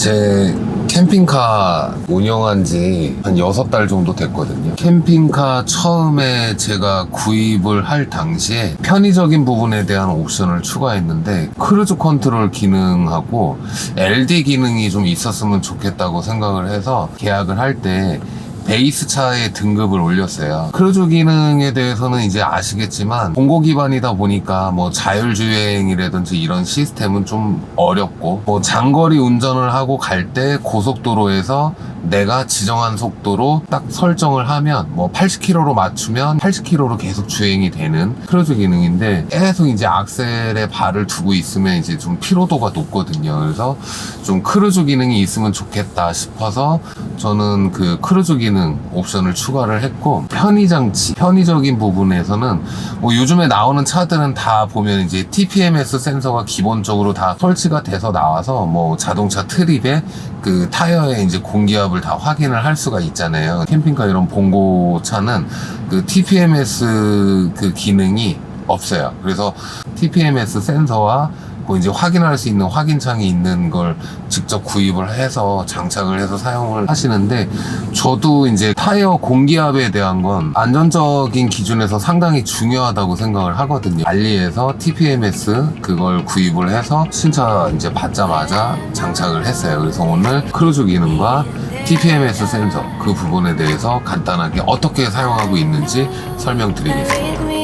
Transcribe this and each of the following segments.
제 캠핑카 운영한 지 한 6달 정도 됐거든요. 캠핑카 처음에 제가 구입을 할 당시에 편의적인 부분에 대한 옵션을 추가했는데 크루즈 컨트롤 기능하고 LD 기능이 좀 있었으면 좋겠다고 생각을 해서 계약을 할 때 베이스 차의 등급을 올렸어요. 크루즈 기능에 대해서는 이제 아시겠지만 공고 기반이다 보니까 뭐 자율주행이라든지 이런 시스템은 좀 어렵고, 뭐 장거리 운전을 하고 갈 때 고속도로에서 내가 지정한 속도로 딱 설정을 하면 뭐 80km로 맞추면 80km로 계속 주행이 되는 크루즈 기능인데, 계속 이제 악셀에 발을 두고 있으면 이제 좀 피로도가 높거든요. 그래서 좀 크루즈 기능이 있으면 좋겠다 싶어서 저는 그 크루즈 기능 옵션을 추가를 했고, 편의장치, 편의적인 부분에서는 뭐 요즘에 나오는 차들은 다 보면 이제 TPMS 센서가 기본적으로 다 설치가 돼서 나와서 뭐 자동차 트립에 그 타이어에 이제 공기압을 다 확인을 할 수가 있잖아요. 캠핑카 이런 봉고차는 그 TPMS 그 기능이 없어요. 그래서 TPMS 센서와 이제 확인할 수 있는 확인창이 있는 걸 직접 구입을 해서 장착을 해서 사용을 하시는데, 저도 이제 타이어 공기압에 대한 건 안전적인 기준에서 상당히 중요하다고 생각을 하거든요. 알리에서 TPMS 그걸 구입을 해서 신차 이제 받자마자 장착을 했어요. 그래서 오늘 크루즈 기능과 TPMS 센서 그 부분에 대해서 간단하게 어떻게 사용하고 있는지 설명드리겠습니다.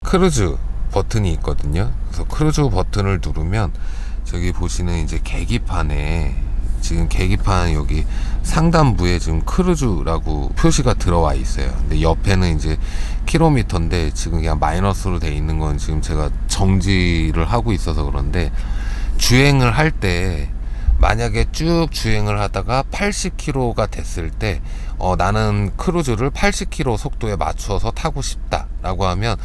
크루즈 버튼이 있거든요. 그래서 크루즈 버튼을 누르면 저기 보시는 이제 계기판에, 지금 계기판 여기 상단부에 지금 크루즈라고 표시가 들어와 있어요. 근데 옆에는 이제 킬로미터인데 지금 그냥 마이너스로 돼 있는 건 지금 제가 정지를 하고 있어서 그런데, 주행을 할 때 만약에 쭉 주행을 하다가 80km가 됐을 때 나는 크루즈를 80km 속도에 맞춰서 타고 싶다 라고 하면,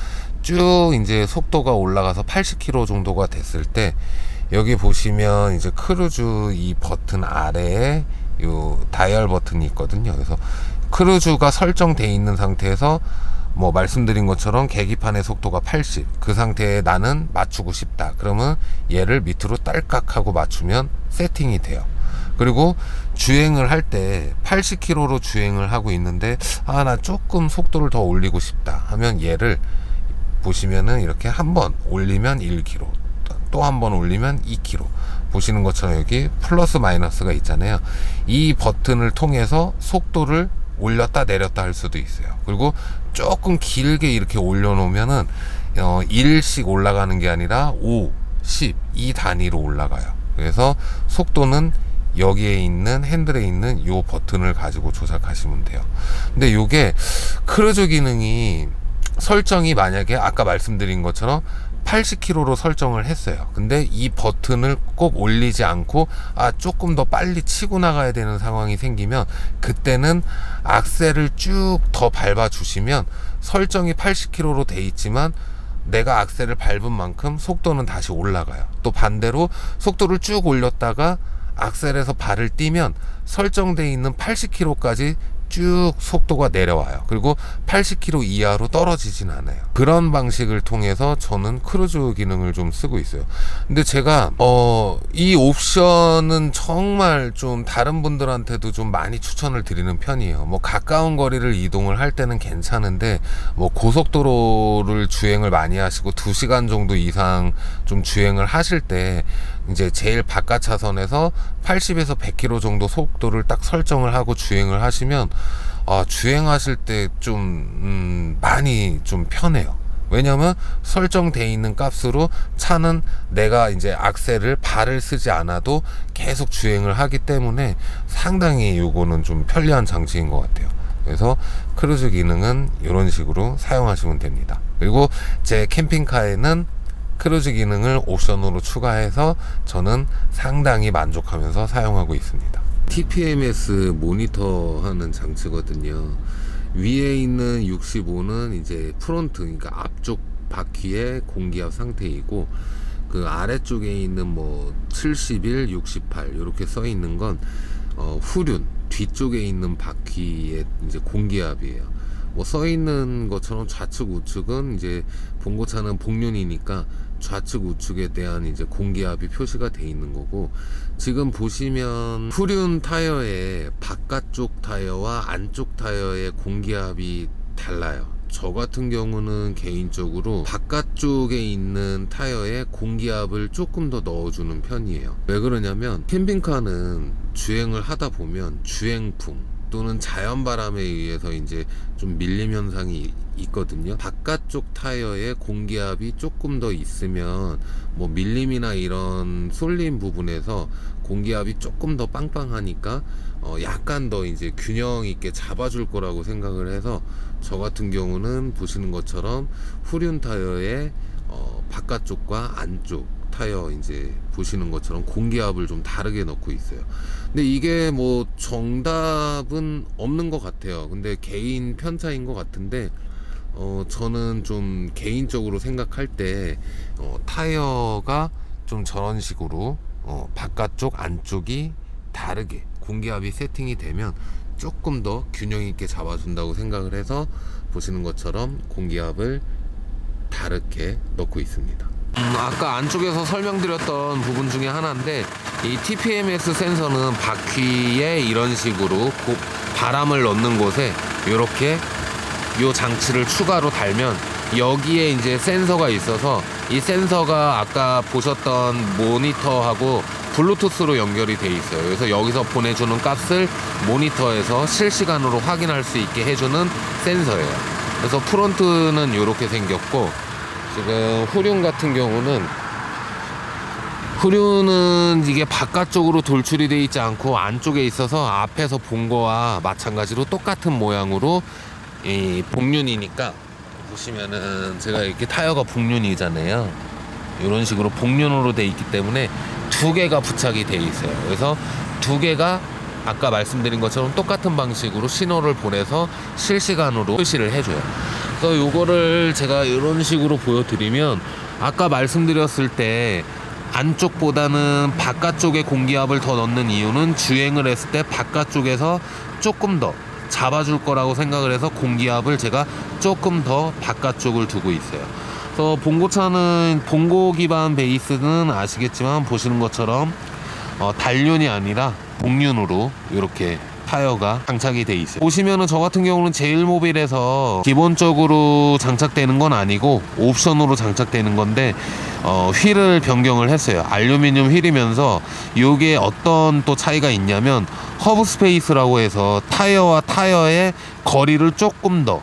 쭉 이제 속도가 올라가서 80km 정도가 됐을 때 여기 보시면 이제 크루즈 이 버튼 아래에 요 다이얼 버튼이 있거든요. 그래서 크루즈가 설정돼 있는 상태에서 뭐 말씀드린 것처럼 계기판의 속도가 80, 그 상태에 나는 맞추고 싶다 그러면 얘를 밑으로 딸깍 하고 맞추면 세팅이 돼요. 그리고 주행을 할 때 80km로 주행을 하고 있는데 나 조금 속도를 더 올리고 싶다 하면 얘를 보시면은 이렇게 한번 올리면 1km, 또 한 번 올리면 2km, 보시는 것처럼 여기 플러스 마이너스가 있잖아요. 이 버튼을 통해서 속도를 올렸다 내렸다 할 수도 있어요. 그리고 조금 길게 이렇게 올려놓으면은 1씩 올라가는 게 아니라 5, 10 이 단위로 올라가요. 그래서 속도는 여기에 있는 핸들에 있는 요 버튼을 가지고 조작하시면 돼요. 근데 요게 크루즈 기능이 설정이 만약에 아까 말씀드린 것처럼 80km로 설정을 했어요. 근데 이 버튼을 꼭 올리지 않고 조금 더 빨리 치고 나가야 되는 상황이 생기면, 그때는 악셀을 쭉 더 밟아 주시면 설정이 80km로 돼 있지만 내가 악셀을 밟은 만큼 속도는 다시 올라가요. 또 반대로 속도를 쭉 올렸다가 악셀에서 발을 띄면 설정되어 있는 80km까지 쭉 속도가 내려와요. 그리고 80km 이하로 떨어지진 않아요. 그런 방식을 통해서 저는 크루즈 기능을 좀 쓰고 있어요. 근데 제가 이 옵션은 정말 좀 다른 분들한테도 좀 많이 추천을 드리는 편이에요. 뭐 가까운 거리를 이동을 할 때는 괜찮은데, 뭐 고속도로를 주행을 많이 하시고 2시간 정도 이상 좀 주행을 하실 때 이제 제일 바깥 차선에서 80에서 100km 정도 속도를 딱 설정을 하고 주행을 하시면 주행하실 때 좀 많이 좀 편해요. 왜냐면 설정되어 있는 값으로 차는 내가 이제 악셀을 발을 쓰지 않아도 계속 주행을 하기 때문에 상당히 요거는 좀 편리한 장치인 것 같아요. 그래서 크루즈 기능은 이런 식으로 사용하시면 됩니다. 그리고 제 캠핑카에는 크루즈 기능을 옵션으로 추가해서 저는 상당히 만족하면서 사용하고 있습니다. TPMS 모니터 하는 장치거든요. 위에 있는 65는 이제 프론트, 그러니까 앞쪽 바퀴의 공기압 상태이고, 그 아래쪽에 있는 뭐 71, 68 이렇게 써 있는 건 후륜, 뒤쪽에 있는 바퀴의 이제 공기압이에요. 뭐 써 있는 것처럼 좌측 우측은 이제 봉고차는 복륜이니까 좌측 우측에 대한 이제 공기압이 표시가 돼 있는 거고, 지금 보시면 후륜 타이어의 바깥쪽 타이어와 안쪽 타이어의 공기압이 달라요. 저 같은 경우는 개인적으로 바깥쪽에 있는 타이어에 공기압을 조금 더 넣어주는 편이에요. 왜 그러냐면 캠핑카는 주행을 하다 보면 주행풍 또는 자연바람에 의해서 이제 좀 밀림 현상이 있거든요. 바깥쪽 타이어에 공기압이 조금 더 있으면 뭐 밀림이나 이런 쏠림 부분에서 공기압이 조금 더 빵빵하니까 약간 더 이제 균형 있게 잡아줄 거라고 생각을 해서, 저 같은 경우는 보시는 것처럼 후륜 타이어의 바깥쪽과 안쪽 타이어 이제 보시는 것처럼 공기압을 좀 다르게 넣고 있어요. 근데 이게 뭐 정답은 없는 것 같아요. 근데 개인 편차인 것 같은데, 저는 좀 개인적으로 생각할 때 타이어가 좀 저런 식으로 바깥쪽 안쪽이 다르게 공기압이 세팅이 되면 조금 더 균형 있게 잡아준다고 생각을 해서 보시는 것처럼 공기압을 다르게 넣고 있습니다. 아까 안쪽에서 설명드렸던 부분 중에 하나인데, 이 TPMS 센서는 바퀴에 이런 식으로 바람을 넣는 곳에 이렇게 요 장치를 추가로 달면 여기에 이제 센서가 있어서, 이 센서가 아까 보셨던 모니터하고 블루투스로 연결이 돼 있어요. 그래서 여기서 보내주는 값을 모니터에서 실시간으로 확인할 수 있게 해주는 센서예요. 그래서 프론트는 이렇게 생겼고, 지금 후륜 같은 경우는 이게 바깥쪽으로 돌출이 되어 있지 않고 안쪽에 있어서 앞에서 본 거와 마찬가지로 똑같은 모양으로, 이 복륜이니까 보시면은 제가 이렇게 타이어가 복륜이잖아요. 이런 식으로 복륜으로 되어 있기 때문에 두 개가 부착이 되어 있어요. 그래서 두 개가 아까 말씀드린 것처럼 똑같은 방식으로 신호를 보내서 실시간으로 표시를 해줘요. 그래서 요거를 제가 이런 식으로 보여드리면, 아까 말씀드렸을 때 안쪽보다는 바깥쪽에 공기압을 더 넣는 이유는 주행을 했을 때 바깥쪽에서 조금 더 잡아줄 거라고 생각을 해서 공기압을 제가 조금 더 바깥쪽을 두고 있어요. 그래서 봉고차는 봉고 기반 베이스는 아시겠지만 보시는 것처럼 단륜이 아니라 복륜으로 이렇게 타이어가 장착이 돼 있어요. 보시면은 저 같은 경우는 제일모빌에서 기본적으로 장착되는 건 아니고 옵션으로 장착되는 건데, 휠을 변경을 했어요. 알루미늄 휠이면서 이게 어떤 또 차이가 있냐면, 허브 스페이스라고 해서 타이어와 타이어의 거리를 조금 더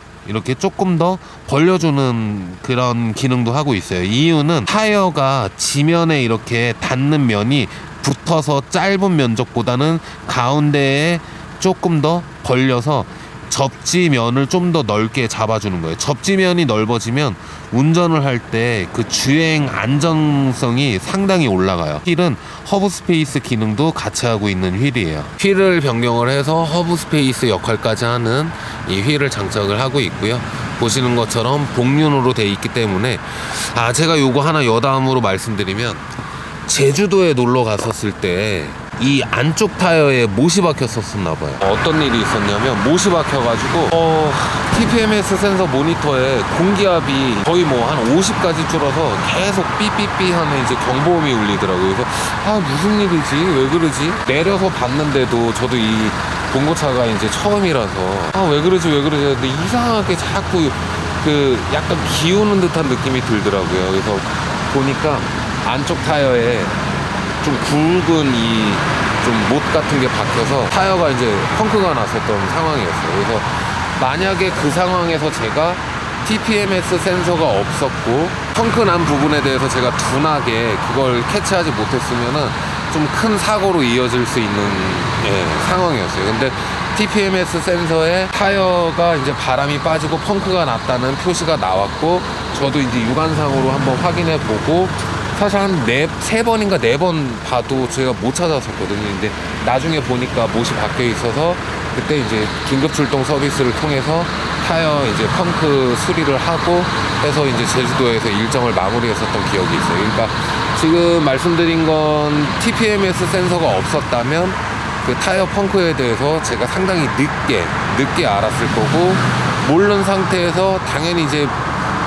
벌려주는 그런 기능도 하고 있어요. 이유는 타이어가 지면에 이렇게 닿는 면이 붙어서 짧은 면적보다는 가운데에 조금 더 벌려서 접지면을 좀 더 넓게 잡아주는 거예요. 접지면이 넓어지면 운전을 할 때 그 주행 안정성이 상당히 올라가요. 휠은 허브 스페이스 기능도 같이 하고 있는 휠이에요. 휠을 변경을 해서 허브 스페이스 역할까지 하는 이 휠을 장착을 하고 있고요. 보시는 것처럼 복륜으로 돼 있기 때문에, 제가 요거 하나 여담으로 말씀드리면, 제주도에 놀러 갔었을 때 이 안쪽 타이어에 못이 박혔었나 봐요. 어떤 일이 있었냐면, 못이 박혀가지고 TPMS 센서 모니터에 공기압이 거의 뭐 한 50까지 줄어서 계속 삐삐삐 하는 이제 경보음이 울리더라고요. 그래서 무슨 일이지, 왜 그러지, 내려서 봤는데도 저도 이 봉고차가 이제 처음이라서 왜 그러지 근데 이상하게 자꾸 그 약간 기우는 듯한 느낌이 들더라고요. 그래서 보니까 안쪽 타이어에 좀 굵은 이 좀 못 같은 게 박혀서 타이어가 이제 펑크가 났었던 상황이었어요. 그래서 만약에 그 상황에서 제가 TPMS 센서가 없었고 펑크 난 부분에 대해서 제가 둔하게 그걸 캐치하지 못했으면은 좀 큰 사고로 이어질 수 있는 상황이었어요. 근데 TPMS 센서에 타이어가 이제 바람이 빠지고 펑크가 났다는 표시가 나왔고, 저도 이제 육안상으로 한번 확인해 보고, 사실 한 3번인가 4번 봐도 제가 못 찾았었거든요. 근데 나중에 보니까 못이 박혀 있어서 그때 이제 긴급 출동 서비스를 통해서 타이어 이제 펑크 수리를 하고 해서 이제 제주도에서 일정을 마무리했었던 기억이 있어요. 그러니까 지금 말씀드린 건 TPMS 센서가 없었다면 그 타이어 펑크에 대해서 제가 상당히 늦게 알았을 거고, 모르는 상태에서 당연히 이제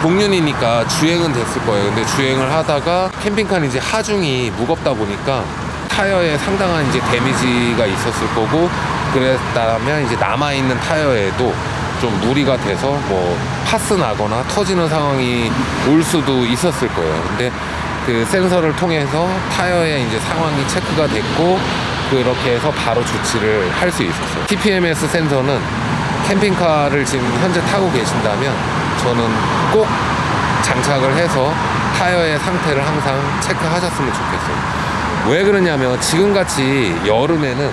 복륜이니까 주행은 됐을 거예요. 근데 주행을 하다가 캠핑카는 이제 하중이 무겁다 보니까 타이어에 상당한 이제 데미지가 있었을 거고, 그랬다면 이제 남아있는 타이어에도 좀 무리가 돼서 뭐 파스 나거나 터지는 상황이 올 수도 있었을 거예요. 근데 그 센서를 통해서 타이어의 이제 상황이 체크가 됐고, 그렇게 해서 바로 조치를 할 수 있었어요. TPMS 센서는 캠핑카를 지금 현재 타고 계신다면 저는 꼭 장착을 해서 타이어의 상태를 항상 체크하셨으면 좋겠어요. 왜 그러냐면 지금같이 여름에는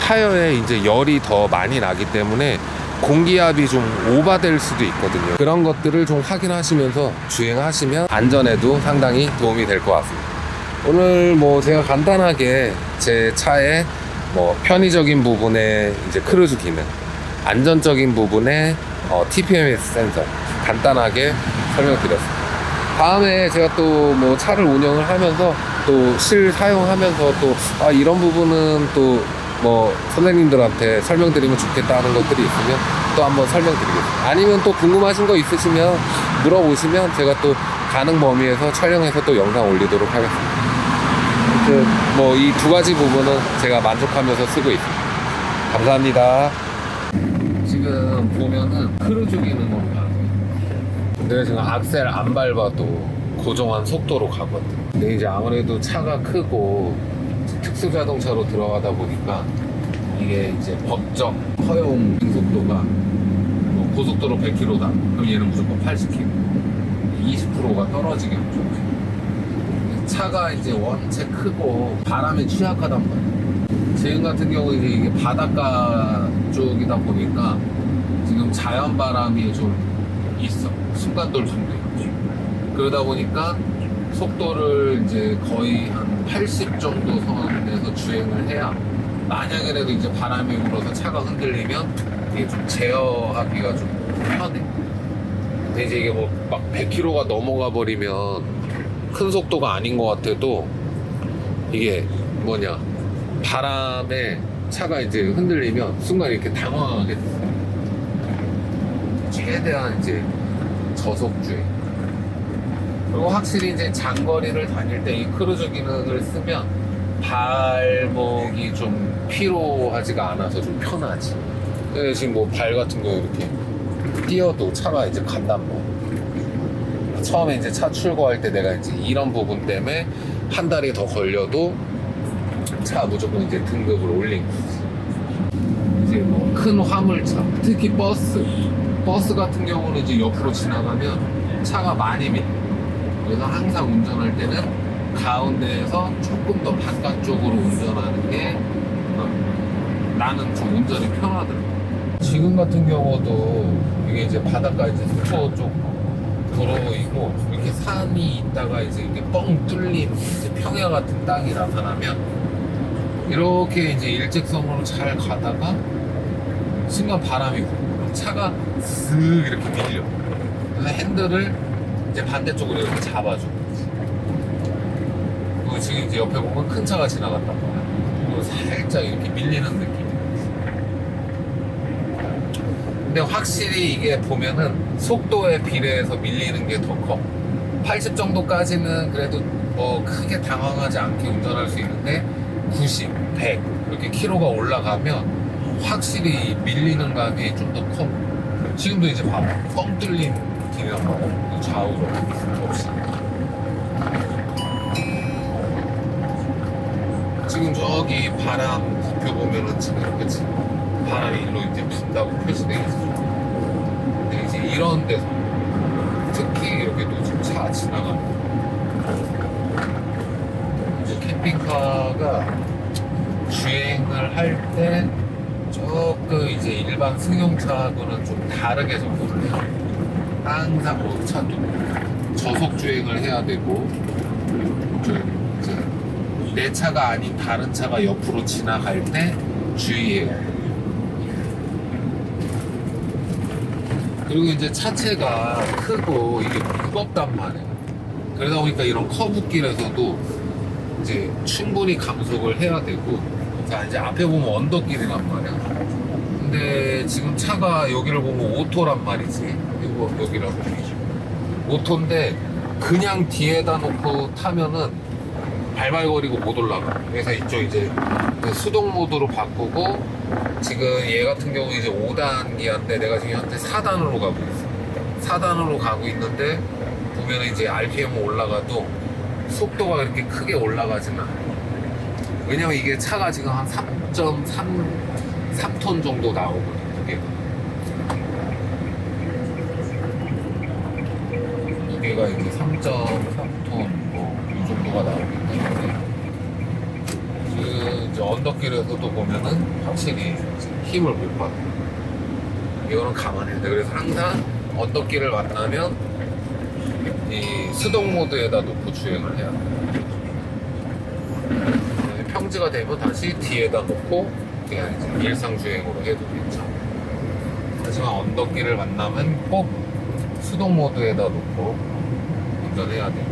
타이어에 이제 열이 더 많이 나기 때문에 공기압이 좀 오버될 수도 있거든요. 그런 것들을 좀 확인하시면서 주행하시면 안전에도 상당히 도움이 될 것 같습니다. 오늘 뭐 제가 간단하게 제 차의 뭐 편의적인 부분에 이제 크루즈 기능, 안전적인 부분에 TPMS 센서 간단하게 설명드렸습니다. 다음에 제가 또 뭐 차를 운영을 하면서 또 사용하면서 또 이런 부분은 또 뭐 선생님들한테 설명드리면 좋겠다 하는 것들이 있으면 또 한번 설명드리겠습니다. 아니면 또 궁금하신 거 있으시면 물어보시면 제가 또 가능 범위에서 촬영해서 또 영상 올리도록 하겠습니다. 뭐 이 두 가지 부분은 제가 만족하면서 쓰고 있습니다. 감사합니다. 지금 보면은 크루즈 기능으로 가고요. 내가 지금 악셀 안 밟아도 고정한 속도로 가거든. 근데 이제 아무래도 차가 크고 특수 자동차로 들어가다 보니까 이게 이제 법적 허용 속도가 뭐 고속도로 100km다. 그럼 얘는 무조건 80km. 20%가 떨어지게 좀. 차가 이제 원체 크고 바람에 취약하단 말이야. 지금 같은 경우 이게 바닷가 쪽이다 보니까 지금 자연 바람이 좀 있어. 순간돌 정도 있지. 그러다 보니까 속도를 이제 거의 한 80 정도 선에서 주행을 해야, 만약에라도 이제 바람이 불어서 차가 흔들리면 이게 좀 제어하기가 좀 편해. 근데 이제 이게 뭐 막 100km가 넘어가 버리면 큰 속도가 아닌 것 같아도 이게 뭐냐, 바람에 차가 이제 흔들리면 순간 이렇게 당황하게 됐어요. 최대한 이제 저속주행. 그리고 확실히 이제 장거리를 다닐 때 이 크루즈 기능을 쓰면 발목이 좀 피로하지가 않아서 좀 편하지. 지금 뭐 발 같은 경우 이렇게 뛰어도 차가 이제 간단 뭐. 처음에 이제 차 출고할 때 내가 이제 이런 부분 때문에 한 달이 더 걸려도 차 무조건 이제 등급을 올린 거지. 이제 뭐 큰 화물차, 특히 버스 같은 경우는 이제 옆으로 지나가면 차가 많이 밀려. 그래서 항상 운전할 때는 가운데에서 조금 더 바깥쪽으로 운전하는 게 나는 좀 운전이 편하더라고. 지금 같은 경우도 이게 이제 바닷가 이제 속초 쪽 도로이고, 이렇게 산이 있다가 이제 이렇게 뻥 뚫린 이제 평야 같은 땅이 나타나면 이렇게 이제 일직선으로 잘 가다가 순간 바람이 불고 차가 쓱 이렇게 밀려. 그래서 핸들을 이제 반대쪽으로 이렇게 잡아줘. 그리고 지금 이제 옆에 보면 큰 차가 지나갔단 말이야. 그리고 살짝 이렇게 밀리는 느낌. 근데 확실히 이게 보면은 속도에 비례해서 밀리는 게 더 커. 80 정도까지는 그래도 뭐 크게 당황하지 않게 운전할 수 있는데 90, 100 이렇게 키로가 올라가면 확실히 밀리는 감이 좀 더 커. 지금도 이제 봐봐. 뻥 뚫린 길이란 좌우로 없이. 지금 저기 바람 지표 보면은 지금 이렇게 바람이 일로 이제 분다고 표시되어 있어. 근데 이제 이런 데서 특히 이렇게 노즘 차 지나가면 이제 캠핑카가 주행을 할 때 조금 이제 일반 승용차하고는 좀 다르게 접근을 해요. 항상 뭐 차도 저속 주행을 해야 되고, 내 차가 아닌 다른 차가 옆으로 지나갈 때 주의해야 돼요. 그리고 이제 차체가 크고 이게 무겁단 말이에요. 그러다 보니까 이런 커브길에서도 이제 충분히 감속을 해야 되고, 자, 이제 앞에 보면 언덕길이란 말이야. 근데 지금 차가 여기를 보면 오토란 말이지. 이거 여기라고. 오토인데 그냥 뒤에다 놓고 타면은 발발거리고 못 올라가. 그래서 이쪽 이제 그 수동 모드로 바꾸고, 지금 얘 같은 경우 이제 5단 기아인데 내가 지금 현재 4단으로 가고 있어. 4단으로 가고 있는데 보면 이제 RPM 올라가도 속도가 그렇게 크게 올라가지는 않아. 왜냐면 이게 차가 지금 한 3.3톤 정도 나오거든, 무게가. 무게가 이렇게 3.3톤 뭐 이 정도가 나오기 때문에 지금 이제 언덕길에서도 보면은 확실히 힘을 못 받아. 이거는 감안해야 돼. 그래서 항상 언덕길을 만나면 이 수동 모드에다 놓고 주행을 해야 돼. 평지가 되면 다시 뒤에다 놓고 그냥 이제 일상 주행으로 해도 괜찮아. 하지만 언덕길을 만나면 꼭 수동 모드에다 놓고 운전해야 돼.